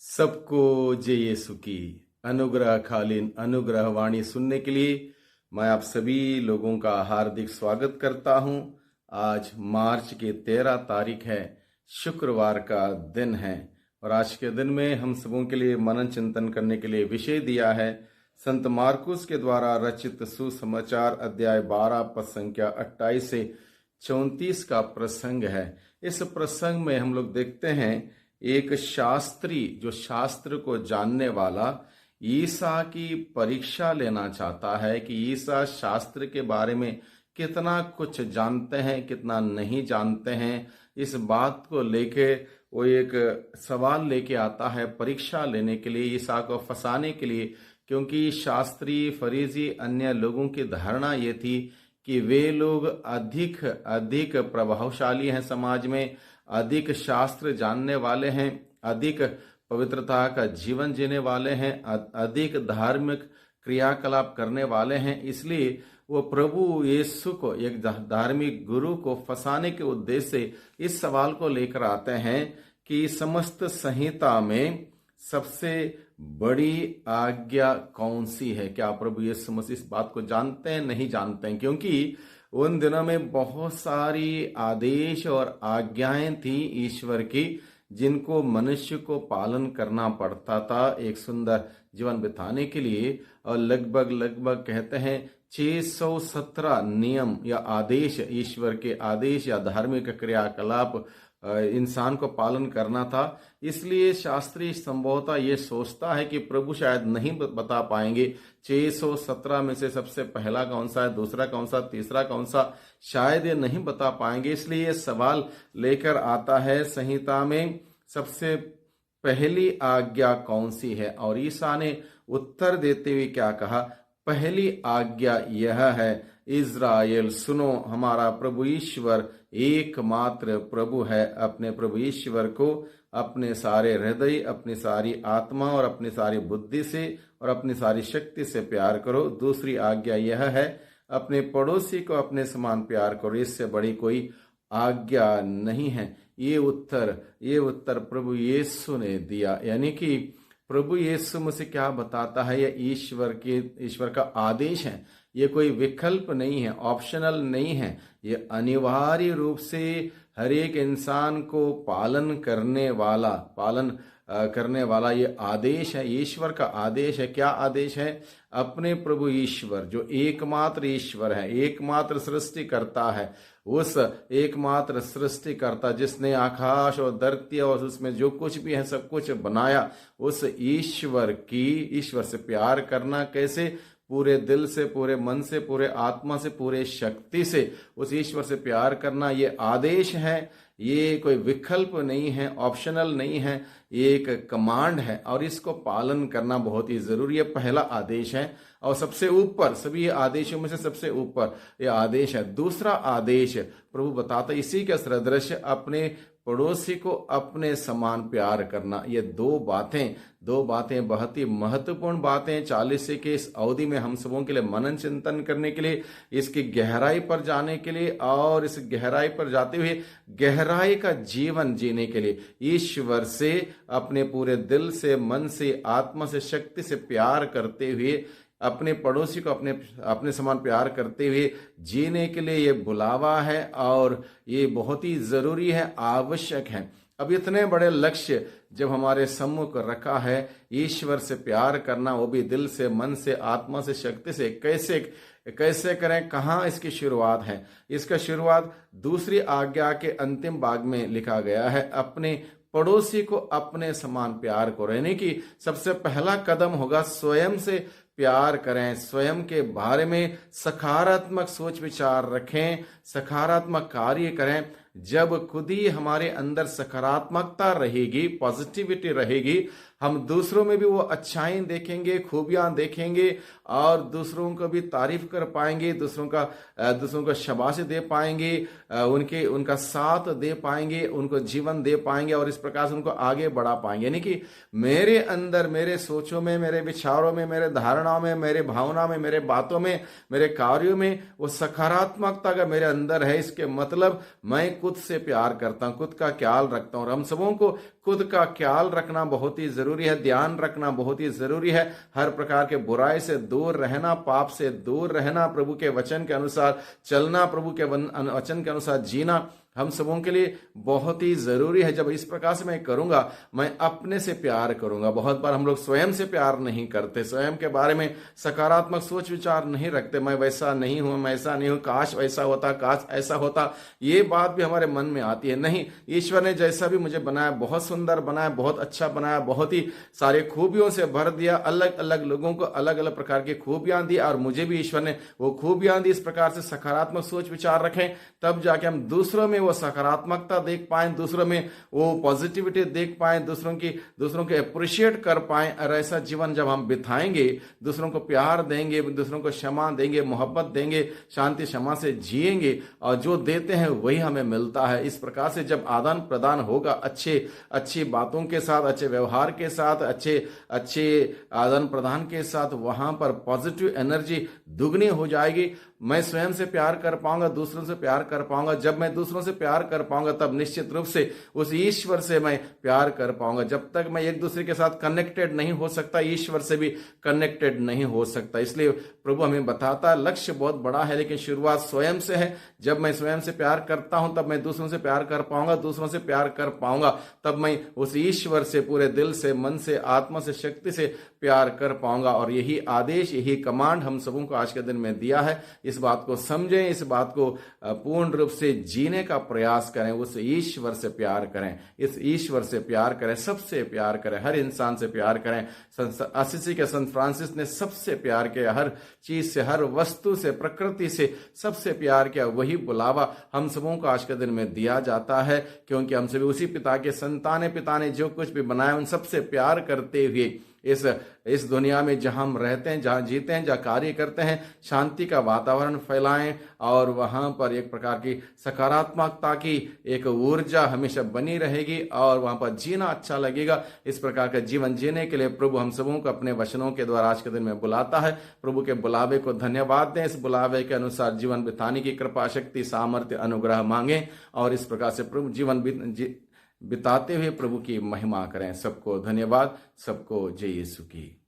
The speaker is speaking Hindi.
सबको जय यीशु की अनुग्रहकालीन अनुग्रह वाणी सुनने के लिए मैं आप सभी लोगों का हार्दिक स्वागत करता हूं। आज मार्च की 13 तारीख है, शुक्रवार का दिन है और आज के दिन में हम सबों के लिए मनन चिंतन करने के लिए विषय दिया है संत मार्कुस के द्वारा रचित सुसमाचार अध्याय 12 पद संख्या 28 से 34 का प्रसंग है। इस प्रसंग में हम लोग देखते हैं एक शास्त्री जो शास्त्र को जानने वाला ईसा की परीक्षा लेना चाहता है कि ईसा शास्त्र के बारे में कितना कुछ जानते हैं कितना नहीं जानते हैं। इस बात को लेके वो एक सवाल लेके आता है परीक्षा लेने के लिए, ईसा को फंसाने के लिए, क्योंकि शास्त्री फरीसी अन्य लोगों की धारणा ये थी कि वे लोग अधिक अधिक प्रभावशाली हैं, समाज में अधिक शास्त्र जानने वाले हैं, अधिक पवित्रता का जीवन जीने वाले हैं, अधिक धार्मिक क्रियाकलाप करने वाले हैं। इसलिए वो प्रभु यीशु को, एक धार्मिक गुरु को फंसाने के उद्देश्य से इस सवाल को लेकर आते हैं कि समस्त संहिता में सबसे बड़ी आज्ञा कौन सी है। क्या प्रभु यीशु मसीह इस बात को जानते हैं? नहीं जानते हैं, क्योंकि उन दिनों में बहुत सारी आदेश और आज्ञाएं थी ईश्वर की जिनको मनुष्य को पालन करना पड़ता था एक सुंदर जीवन बिताने के लिए। और लगभग कहते हैं 617 नियम या आदेश, ईश्वर के आदेश या धार्मिक क्रियाकलाप इंसान को पालन करना था। इसलिए शास्त्री संभवतः ये सोचता है कि प्रभु शायद नहीं बता पाएंगे 617 में से सबसे पहला कौन सा है, दूसरा कौन सा, तीसरा कौन सा, शायद ये नहीं बता पाएंगे। इसलिए ये सवाल लेकर आता है संहिता में सबसे पहली आज्ञा कौन सी है। और ईसा ने उत्तर देते हुए क्या कहा? पहली आज्ञा यह है, इज़राइल सुनो, हमारा प्रभु ईश्वर एकमात्र प्रभु है। अपने प्रभु ईश्वर को अपने सारे हृदय, अपनी सारी आत्मा और अपनी सारी बुद्धि से और अपनी सारी शक्ति से प्यार करो। दूसरी आज्ञा यह है, अपने पड़ोसी को अपने समान प्यार करो। इससे बड़ी कोई आज्ञा नहीं है। ये उत्तर प्रभु यीशु ने दिया। यानी कि प्रभु यीशु मुझसे क्या बताता है? यह ईश्वर का आदेश है। ये कोई विकल्प नहीं है, ऑप्शनल नहीं है। ये अनिवार्य रूप से हर एक इंसान को पालन करने वाला ये आदेश है, ईश्वर का आदेश है। क्या आदेश है? अपने प्रभु ईश्वर जो एकमात्र ईश्वर है, एकमात्र सृष्टिकर्ता है, उस एकमात्र सृष्टिकर्ता जिसने आकाश और धरती और उसमें जो कुछ भी है सब कुछ बनाया, उस ईश्वर से प्यार करना। कैसे? पूरे दिल से, पूरे मन से, पूरे आत्मा से, पूरे शक्ति से उस ईश्वर से प्यार करना ये आदेश है। ये कोई विकल्प नहीं है, ऑप्शनल नहीं है, ये एक कमांड है और इसको पालन करना बहुत ही जरूरी है। पहला आदेश है और सबसे ऊपर, सभी आदेशों में से सबसे ऊपर ये आदेश है। दूसरा आदेश प्रभु बताता इसी के सदृश, अपने पड़ोसी को अपने समान प्यार करना। ये दो बातें बहुत ही महत्वपूर्ण बातें 40 के इस अवधि में हम सबों के लिए मनन चिंतन करने के लिए, इसकी गहराई पर जाने के लिए और इस गहराई पर जाते हुए गहराई का जीवन जीने के लिए ईश्वर से अपने पूरे दिल से, मन से, आत्मा से, शक्ति से प्यार करते हुए, अपने पड़ोसी को अपने समान प्यार करते हुए जीने के लिए ये बुलावा है और ये बहुत ही जरूरी है, आवश्यक है। अब इतने बड़े लक्ष्य जब हमारे सम्मुख रखा है, ईश्वर से प्यार करना, वो भी दिल से, मन से, आत्मा से, शक्ति से, कैसे करें? कहाँ इसकी शुरुआत है? इसका शुरुआत दूसरी आज्ञा के अंतिम भाग में लिखा गया है, अपने पड़ोसी को अपने समान प्यार करो। यानी कि सबसे पहला कदम होगा स्वयं से प्यार करें, स्वयं के बारे में सकारात्मक सोच विचार रखें, सकारात्मक कार्य करें। जब खुद ही हमारे अंदर सकारात्मकता रहेगी, पॉजिटिविटी रहेगी, हम दूसरों में भी वो अच्छाई देखेंगे, खूबियां देखेंगे और दूसरों को भी तारीफ कर पाएंगे, दूसरों को शाबाशी दे पाएंगे, उनका साथ दे पाएंगे, उनको जीवन दे पाएंगे और इस प्रकार से उनको आगे बढ़ा पाएंगे। यानी कि मेरे अंदर, मेरे सोचों में, मेरे विचारों में, मेरे धारणाओं में, मेरे भावना में, मेरे बातों में, मेरे कार्यों में वो सकारात्मकता का मेरे अंदर है। इसके मतलब मैं खुद से प्यार करता हूं, खुद का ख्याल रखता हूं। और हम सबों को खुद का ख्याल रखना बहुत ही जरूरी जरूरी है, ध्यान रखना बहुत ही जरूरी है। हर प्रकार के बुराई से दूर रहना, पाप से दूर रहना, प्रभु के वचन के अनुसार चलना, प्रभु के वचन के अनुसार जीना हम सबों के लिए बहुत ही जरूरी है। जब इस प्रकार से मैं करूंगा, मैं अपने से प्यार करूंगा। बहुत बार हम लोग स्वयं से प्यार नहीं करते, स्वयं के बारे में सकारात्मक सोच विचार नहीं रखते। मैं वैसा नहीं हूं, मैं ऐसा नहीं हूं, काश वैसा होता, काश ऐसा होता, ये बात भी हमारे मन में आती है। नहीं, ईश्वर ने जैसा भी मुझे बनाया, बहुत सुंदर बनाया, बहुत अच्छा बनाया, बहुत ही सारे खूबियों से भर दिया। अलग अलग लोगों को अलग अलग प्रकार की खूबियां दी और मुझे भी ईश्वर ने वो खूबियां दी। इस प्रकार से सकारात्मक सोच विचार रखें, तब जाके हम दूसरों में वो सकारात्मकता देख पाए, दूसरों में वो पॉजिटिविटी देख पाए, दूसरों को अप्रिशिएट कर पाए। और ऐसा जीवन जब हम बिताएंगे, दूसरों को प्यार देंगे, दूसरों को क्षमा देंगे, मोहब्बत देंगे, शांति क्षमा से जिएंगे, और जो देते हैं वही हमें मिलता है। इस प्रकार से जब आदान प्रदान होगा, अच्छी बातों के साथ, अच्छे व्यवहार के साथ, अच्छे आदान प्रदान के साथ, वहां पर पॉजिटिव एनर्जी दुगनी हो जाएगी। मैं स्वयं से प्यार कर पाऊंगा, दूसरों से प्यार कर पाऊंगा। जब मैं दूसरों से प्यार कर पाऊंगा, तब निश्चित रूप से उस ईश्वर से मैं प्यार कर पाऊंगा। जब तक मैं एक दूसरे के साथ कनेक्टेड नहीं हो सकता, ईश्वर से भी कनेक्टेड नहीं हो सकता। इसलिए प्रभु हमें बताता है, लक्ष्य बहुत बड़ा है, लेकिन शुरुआत स्वयं से है। जब मैं स्वयं से प्यार करता हूं, तब मैं दूसरों से प्यार कर पाऊंगा, दूसरों से प्यार कर पाऊंगा, तब मैं उस ईश्वर से पूरे दिल से, मन से, आत्मा से, शक्ति से प्यार कर पाऊंगा। और यही आदेश, यही कमांड हम सबों को आज के दिन में दिया है। इस बात को समझें, इस बात को पूर्ण रूप से जीने का प्रयास करें, उस ईश्वर से प्यार करें, इस ईश्वर से प्यार करें, सबसे प्यार करें, हर इंसान से प्यार करें। असिसी के संत फ्रांसिस ने सबसे प्यार किया, हर चीज से, हर वस्तु से, प्रकृति से सबसे प्यार किया। वही बुलावा हम सबों को आज के दिन में दिया जाता है, क्योंकि हम सभी उसी पिता के संतान हैं। पिता ने जो कुछ भी बनाया उन सबसे प्यार करते हुए इस दुनिया में जहां हम रहते हैं, जहां जीते हैं, जहां कार्य करते हैं, शांति का वातावरण फैलाएं, और वहां पर एक प्रकार की सकारात्मकता की एक ऊर्जा हमेशा बनी रहेगी, और वहां पर जीना अच्छा लगेगा। इस प्रकार का जीवन जीने के लिए प्रभु हम सबों को अपने वचनों के द्वारा आज के दिन में बुलाता है। प्रभु के बुलावे को धन्यवाद दें, इस बुलावे के अनुसार जीवन बिताने की कृपा, शक्ति, सामर्थ्य, अनुग्रह मांगे, और इस प्रकार से प्रभु जीवन बिताते हुए प्रभु की महिमा करें। सबको धन्यवाद, सबको जय यीशु की।